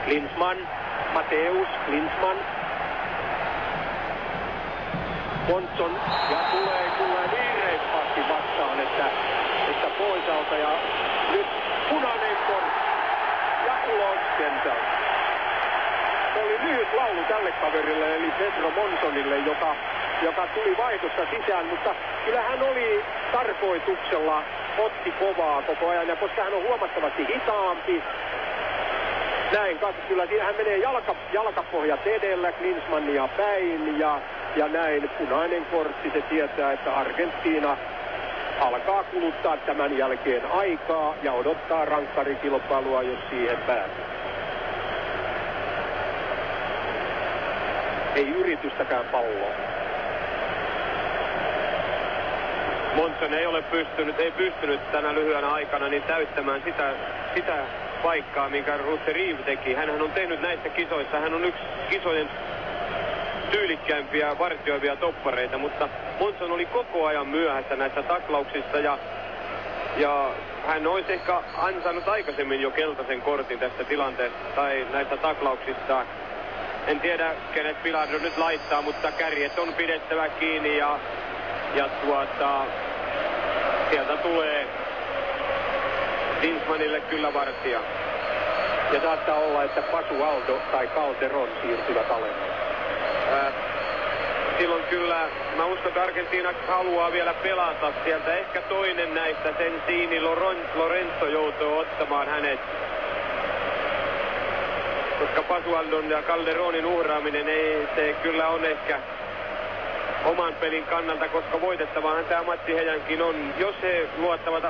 Klinsmann, Mateus, Klinsmann. Monson ja tulee kyllä niin reippaasti vastaan, että poisalta ja nyt punainen kortti ja ulos kentältä. Se oli lyhyt laulu tälle kaverille eli Pedro Monsonille, joka tuli vaihdossa sisään, mutta kyllä hän oli tarkoituksella, otti kovaa koko ajan ja koska hän on huomattavasti hitaampi, näin kyllä hän menee jalkapohjat edellä Klinsmannia päin ja näin punainen kortti, se tietää, että Argentiina alkaa kuluttaa tämän jälkeen aikaa ja odottaa rankkarikilpailua, jos siihen pääsee. Ei yritystäkään palloa. Monson ei pystynyt tänä lyhyenä aikana niin täyttämään sitä paikkaa, minkä Rutte Reeve teki. Hänhän on tehnyt näissä kisoissa, hän on yksi kisojen tyylikkäimpiä vartioivia toppareita, mutta Monson oli koko ajan myöhässä näissä taklauksissa ja hän olisi ehkä ansainnut aikaisemmin jo keltaisen kortin tästä tilanteesta tai näistä taklauksista. En tiedä kenet Bilardo nyt laittaa, mutta kärjet on pidettävä kiinni ja sieltä tulee Klinsmannille kyllä vartija. Ja saattaa olla, että Basualdo tai Calderon siirtyvät alemmalle. Silloin kyllä, mä uskon, että Argentiina haluaa vielä pelata sieltä. Ehkä toinen näistä, Sensini Lorenzo joutuu ottamaan hänet. Koska Basualdon ja Calderonin uhraaminen se kyllä on ehkä oman pelin kannalta, koska voitettavahan tämä Matti heidänkin on. Jos he luottavat